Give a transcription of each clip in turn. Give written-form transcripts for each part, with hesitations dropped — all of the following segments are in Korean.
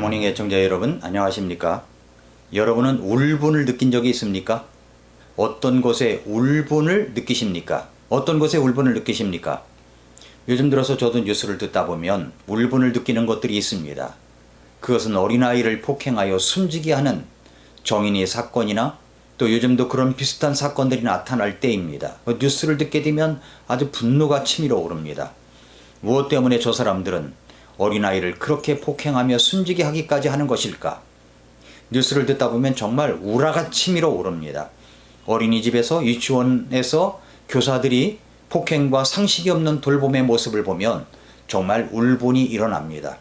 모닝 애청자 여러분, 안녕하십니까? 여러분은 울분을 느낀 적이 있습니까? 어떤 곳에 울분을 느끼십니까? 어떤 곳에 울분을 느끼십니까? 요즘 들어서 저도 뉴스를 듣다 보면 울분을 느끼는 것들이 있습니다. 그것은 어린아이를 폭행하여 숨지게 하는 정인이 사건이나 또 요즘도 그런 비슷한 사건들이 나타날 때입니다. 뉴스를 듣게 되면 아주 분노가 치밀어 오릅니다. 무엇 때문에 저 사람들은 어린아이를 그렇게 폭행하며 숨지게 하기까지 하는 것일까? 뉴스를 듣다 보면 정말 우라가 치밀어 오릅니다. 어린이집에서 유치원에서 교사들이 폭행과 상식이 없는 돌봄의 모습을 보면 정말 울분이 일어납니다.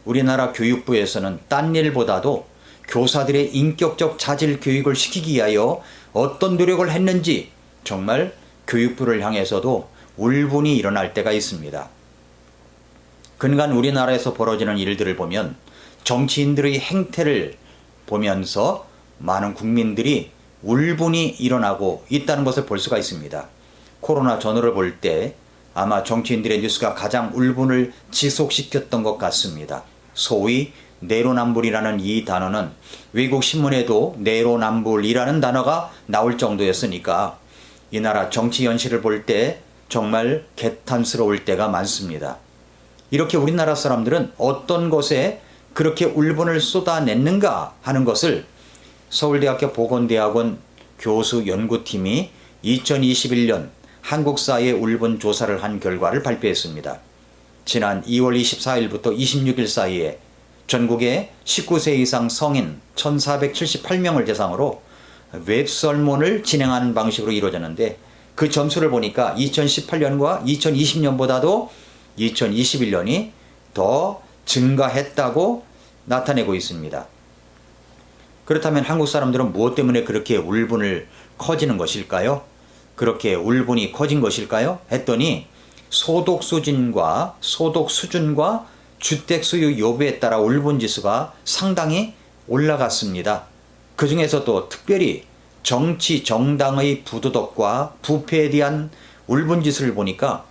우리나라 교육부에서는 딴 일보다도 교사들의 인격적 자질 교육을 시키기 위하여 어떤 노력을 했는지 정말 교육부를 향해서도 울분이 일어날 때가 있습니다. 근간 우리나라에서 벌어지는 일들을 보면 정치인들의 행태를 보면서 많은 국민들이 울분이 일어나고 있다는 것을 볼 수가 있습니다. 코로나 전후를 볼 때 아마 정치인들의 뉴스가 가장 울분을 지속시켰던 것 같습니다. 소위 내로남불이라는 이 단어는 외국 신문에도 내로남불이라는 단어가 나올 정도였으니까 이 나라 정치 현실을 볼 때 정말 개탄스러울 때가 많습니다. 이렇게 우리나라 사람들은 어떤 것에 그렇게 울분을 쏟아냈는가 하는 것을 서울대학교 보건대학원 교수 연구팀이 2021년 한국사회 울분 조사를 한 결과를 발표했습니다. 지난 2월 24일부터 26일 사이에 전국의 19세 이상 성인 1478명을 대상으로 웹설문을 진행하는 방식으로 이루어졌는데 그 점수를 보니까 2018년과 2020년보다도 2021년이 더 증가했다고 나타내고 있습니다. 그렇다면 한국 사람들은 무엇 때문에 그렇게 울분을 커지는 것일까요? 그렇게 울분이 커진 것일까요? 했더니 소득 수준과 주택 소유 여부에 따라 울분 지수가 상당히 올라갔습니다. 그 중에서도 특별히 정치 정당의 부도덕과 부패에 대한 울분 지수를 보니까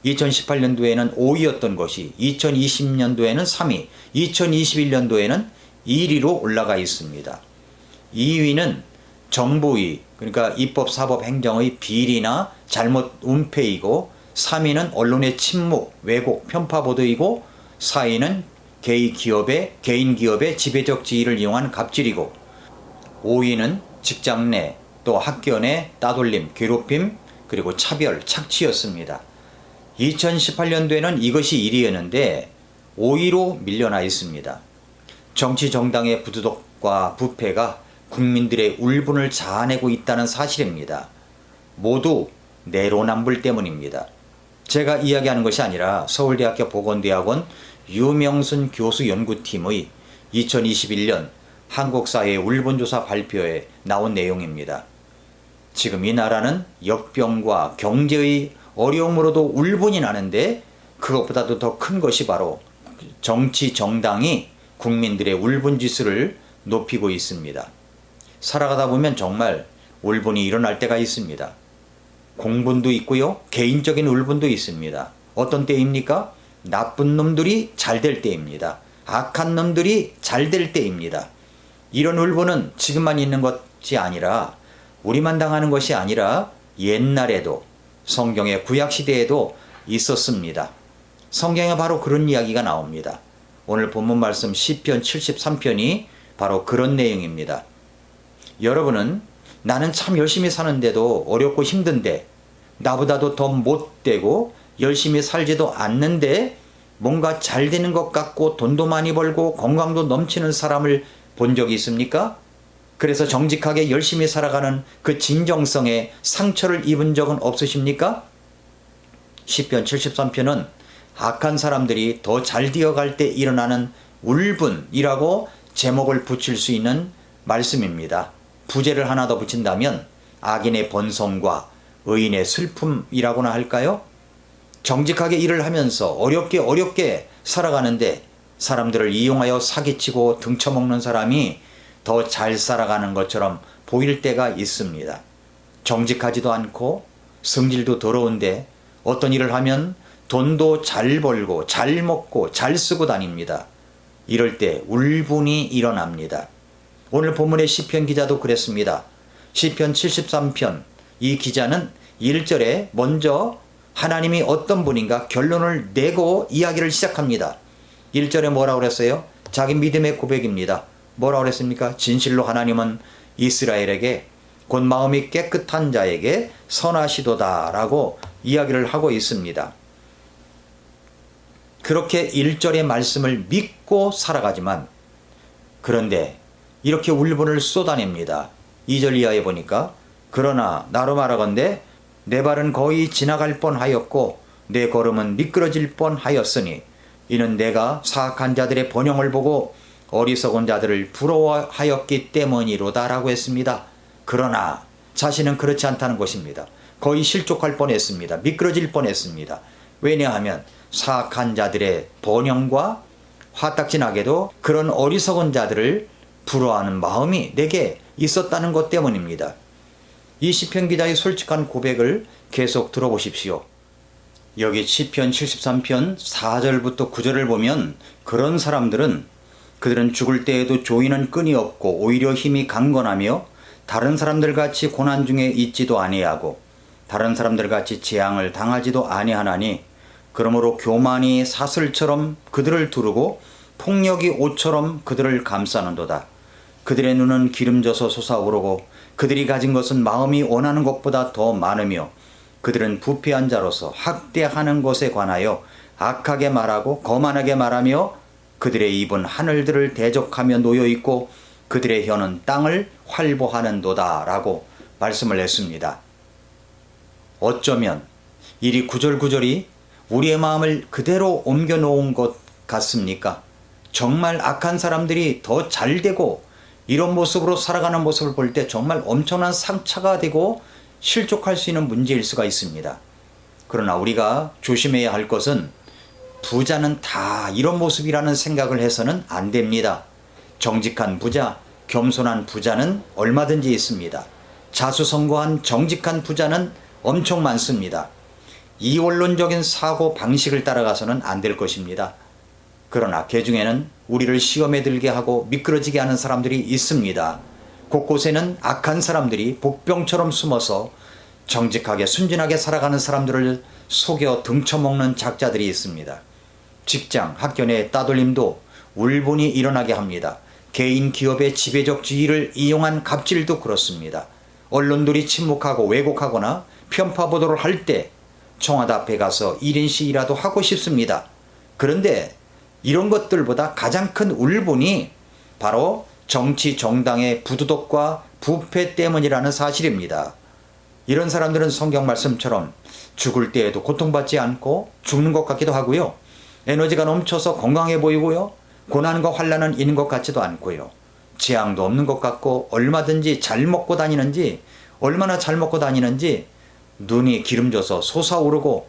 2018년도에는 5위였던 것이 2020년도에는 3위, 2021년도에는 1위로 올라가 있습니다. 2위는 정보위, 그러니까 입법, 사법, 행정의 비리나 잘못 은폐이고 3위는 언론의 침묵, 왜곡, 편파 보도이고 4위는 개인 기업의 지배적 지위를 이용한 갑질이고 5위는 직장 내 또 학교 내 따돌림, 괴롭힘 그리고 차별, 착취였습니다. 2018년도에는 이것이 1위였는데 5위로 밀려나 있습니다. 정치 정당의 부도덕과 부패가 국민들의 울분을 자아내고 있다는 사실입니다. 모두 내로남불 때문입니다. 제가 이야기하는 것이 아니라 서울대학교 보건대학원 유명순 교수 연구팀의 2021년 한국사회 울분조사 발표에 나온 내용입니다. 지금 이 나라는 역병과 경제의 어려움으로도 울분이 나는데 그것보다도 더 큰 것이 바로 정치 정당이 국민들의 울분 지수를 높이고 있습니다. 살아가다 보면 정말 울분이 일어날 때가 있습니다. 공분도 있고요. 개인적인 울분도 있습니다. 어떤 때입니까? 나쁜 놈들이 잘 될 때입니다. 악한 놈들이 잘 될 때입니다. 이런 울분은 지금만 있는 것이 아니라 우리만 당하는 것이 아니라 옛날에도 성경의 구약시대에도 있었습니다. 성경에 바로 그런 이야기가 나옵니다. 오늘 본문 말씀 시편 73편이 바로 그런 내용입니다. 여러분은 나는 참 열심히 사는데도 어렵고 힘든데 나보다도 더 못되고 열심히 살지도 않는데 뭔가 잘 되는 것 같고 돈도 많이 벌고 건강도 넘치는 사람을 본 적이 있습니까? 그래서 정직하게 열심히 살아가는 그 진정성에 상처를 입은 적은 없으십니까? 시편 73편은 악한 사람들이 더 잘 되어갈 때 일어나는 울분이라고 제목을 붙일 수 있는 말씀입니다. 부제를 하나 더 붙인다면 악인의 번성과 의인의 슬픔이라고나 할까요? 정직하게 일을 하면서 어렵게 살아가는데 사람들을 이용하여 사기치고 등쳐먹는 사람이 더 잘 살아가는 것처럼 보일 때가 있습니다. 정직하지도 않고 성질도 더러운데 어떤 일을 하면 돈도 잘 벌고 잘 먹고 잘 쓰고 다닙니다. 이럴 때 울분이 일어납니다. 오늘 본문의 시편 기자도 그랬습니다. 시편 73편 이 기자는 1절에 먼저 하나님이 어떤 분인가 결론을 내고 이야기를 시작합니다. 1절에 뭐라고 그랬어요? 자기 믿음의 고백입니다. 뭐라고 그랬습니까? 진실로 하나님은 이스라엘에게 곧 마음이 깨끗한 자에게 선하시도다 라고 이야기를 하고 있습니다. 그렇게 1절의 말씀을 믿고 살아가지만 그런데 이렇게 울분을 쏟아냅니다. 2절 이하에 보니까 그러나 나로 말하건대 내 발은 거의 지나갈 뻔하였고 내 걸음은 미끄러질 뻔하였으니 이는 내가 사악한 자들의 번영을 보고 어리석은 자들을 부러워하였기 때문이로다 라고 했습니다. 그러나 자신은 그렇지 않다는 것입니다. 거의 실족할 뻔했습니다. 미끄러질 뻔했습니다. 왜냐하면 사악한 자들의 번영과 화딱지나게도 그런 어리석은 자들을 부러워하는 마음이 내게 있었다는 것 때문입니다. 이 시편 기자의 솔직한 고백을 계속 들어보십시오. 여기 시편 73편 4절부터 9절을 보면 그런 사람들은 그들은 죽을 때에도 조이는 끈이 없고 오히려 힘이 강건하며 다른 사람들같이 고난 중에 있지도 아니하고 다른 사람들같이 재앙을 당하지도 아니하나니 그러므로 교만이 사슬처럼 그들을 두르고 폭력이 옷처럼 그들을 감싸는도다. 그들의 눈은 기름져서 솟아오르고 그들이 가진 것은 마음이 원하는 것보다 더 많으며 그들은 부패한 자로서 학대하는 것에 관하여 악하게 말하고 거만하게 말하며 그들의 입은 하늘들을 대적하며 놓여있고 그들의 혀는 땅을 활보하는도다 라고 말씀을 했습니다. 어쩌면 이 구절구절이 우리의 마음을 그대로 옮겨놓은 것 같습니까? 정말 악한 사람들이 더 잘되고 이런 모습으로 살아가는 모습을 볼 때 정말 엄청난 상처가 되고 실족할 수 있는 문제일 수가 있습니다. 그러나 우리가 조심해야 할 것은 부자는 다 이런 모습이라는 생각을 해서는 안 됩니다. 정직한 부자, 겸손한 부자는 얼마든지 있습니다. 자수성가한 정직한 부자는 엄청 많습니다. 이원론적인 사고 방식을 따라가서는 안 될 것입니다. 그러나 그 중에는 우리를 시험에 들게 하고 미끄러지게 하는 사람들이 있습니다. 곳곳에는 악한 사람들이 복병처럼 숨어서 정직하게 순진하게 살아가는 사람들을 속여 등쳐먹는 작자들이 있습니다. 직장, 학교 내 따돌림도 울분이 일어나게 합니다. 개인 기업의 지배적 지위를 이용한 갑질도 그렇습니다. 언론들이 침묵하고 왜곡하거나 편파 보도를 할 때 청와대 앞에 가서 1인 시위라도 하고 싶습니다. 그런데 이런 것들보다 가장 큰 울분이 바로 정치 정당의 부도덕과 부패 때문이라는 사실입니다. 이런 사람들은 성경 말씀처럼 죽을 때에도 고통받지 않고 죽는 것 같기도 하고요. 에너지가 넘쳐서 건강해 보이고요. 고난과 환난은 있는 것 같지도 않고요. 재앙도 없는 것 같고 얼마든지 잘 먹고 다니는지 얼마나 잘 먹고 다니는지 눈이 기름져서 솟아오르고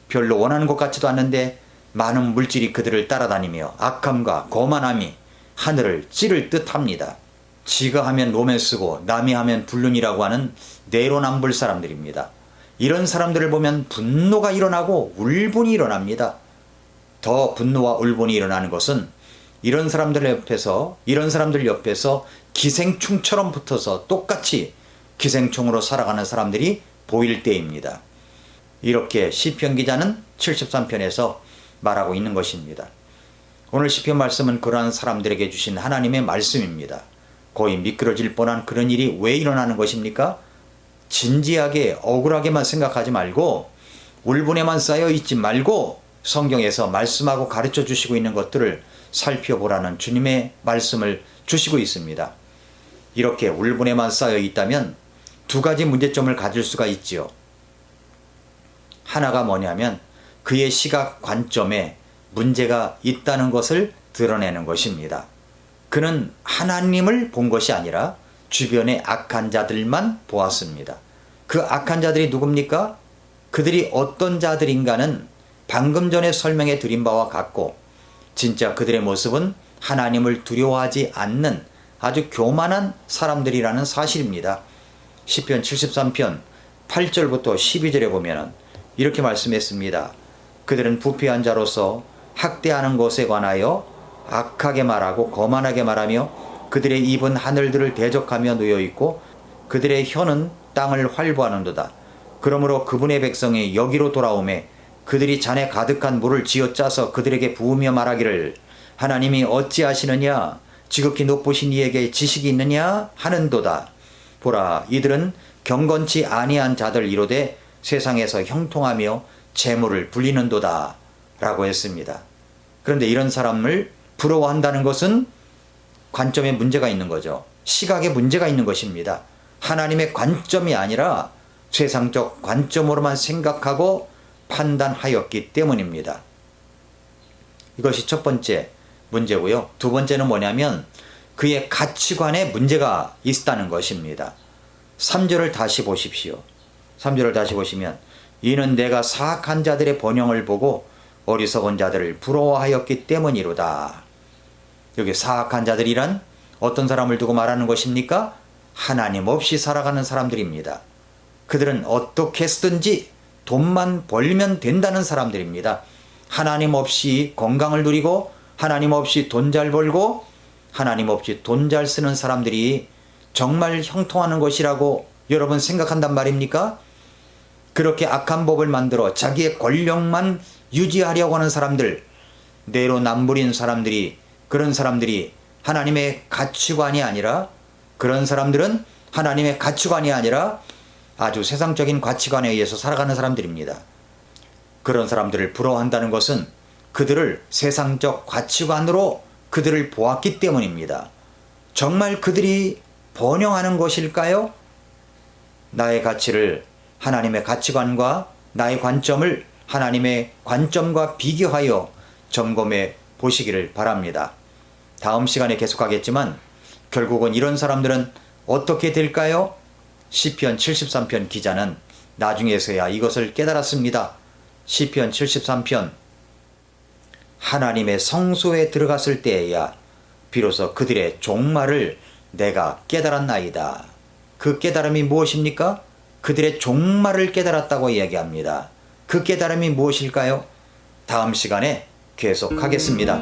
별로 원하는 것 같지도 않는데 많은 물질이 그들을 따라다니며 악함과 거만함이 하늘을 찌를 듯합니다. 지가 하면 로맨스고 남이 하면 불륜이라고 하는 내로남불 사람들입니다. 이런 사람들을 보면 분노가 일어나고 울분이 일어납니다. 더 분노와 울분이 일어나는 것은 이런 사람들 옆에서 기생충처럼 붙어서 똑같이 기생충으로 살아가는 사람들이 보일 때입니다. 이렇게 시편 기자는 73편에서 말하고 있는 것입니다. 오늘 시편 말씀은 그러한 사람들에게 주신 하나님의 말씀입니다. 거의 미끄러질 뻔한 그런 일이 왜 일어나는 것입니까? 진지하게 억울하게만 생각하지 말고 울분에만 쌓여 있지 말고 성경에서 말씀하고 가르쳐 주시고 있는 것들을 살펴보라는 주님의 말씀을 주시고 있습니다. 이렇게 울분에만 쌓여 있다면 두 가지 문제점을 가질 수가 있지요. 하나가 뭐냐면 그의 시각 관점에 문제가 있다는 것을 드러내는 것입니다. 그는 하나님을 본 것이 아니라 주변의 악한 자들만 보았습니다. 그 악한 자들이 누굽니까? 그들이 어떤 자들인가는 방금 전에 설명해 드린 바와 같고 진짜 그들의 모습은 하나님을 두려워하지 않는 아주 교만한 사람들이라는 사실입니다. 시편 73편 8절부터 12절에 보면 이렇게 말씀했습니다. 그들은 부패한 자로서 학대하는 것에 관하여 악하게 말하고 거만하게 말하며 그들의 입은 하늘들을 대적하며 놓여 있고 그들의 혀는 땅을 활보하는도다. 그러므로 그분의 백성이 여기로 돌아오매 그들이 잔에 가득한 물을 쥐어짜서 그들에게 부으며 말하기를 하나님이 어찌하시느냐 지극히 높으신 이에게 지식이 있느냐 하는도다. 보라 이들은 경건치 아니한 자들 이로되 세상에서 형통하며 재물을 불리는도다 라고 했습니다. 그런데 이런 사람을 부러워한다는 것은 관점에 문제가 있는 거죠. 시각에 문제가 있는 것입니다. 하나님의 관점이 아니라 세상적 관점으로만 생각하고 판단하였기 때문입니다. 이것이 첫 번째 문제고요. 두 번째는 뭐냐면 그의 가치관에 문제가 있다는 것입니다. 3절을 다시 보십시오. 3절을 다시 보시면 이는 내가 사악한 자들의 번영을 보고 어리석은 자들을 부러워하였기 때문이로다. 여기 사악한 자들이란 어떤 사람을 두고 말하는 것입니까? 하나님 없이 살아가는 사람들입니다. 그들은 어떻게 해서든지 돈만 벌면 된다는 사람들입니다. 하나님 없이 건강을 누리고 하나님 없이 돈 잘 벌고 하나님 없이 돈 잘 쓰는 사람들이 정말 형통하는 것이라고 여러분 생각한단 말입니까? 그렇게 악한 법을 만들어 자기의 권력만 유지하려고 하는 사람들, 내로남불인 사람들이, 그런 사람들이 하나님의 가치관이 아니라, 그런 사람들은 하나님의 가치관이 아니라 아주 세상적인 가치관에 의해서 살아가는 사람들입니다. 그런 사람들을 부러워한다는 것은 그들을 세상적 가치관으로 그들을 보았기 때문입니다. 정말 그들이 번영하는 것일까요? 나의 가치를 하나님의 가치관과 나의 관점을 하나님의 관점과 비교하여 점검해 보시기를 바랍니다. 다음 시간에 계속하겠지만 결국은 이런 사람들은 어떻게 될까요? 시편 73편 기자는 나중에서야 이것을 깨달았습니다. 시편 73편 하나님의 성소에 들어갔을 때에야 비로소 그들의 종말을 내가 깨달았나이다. 그 깨달음이 무엇입니까? 그들의 종말을 깨달았다고 이야기합니다. 그 깨달음이 무엇일까요? 다음 시간에 계속하겠습니다.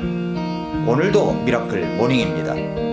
오늘도 미라클 모닝입니다.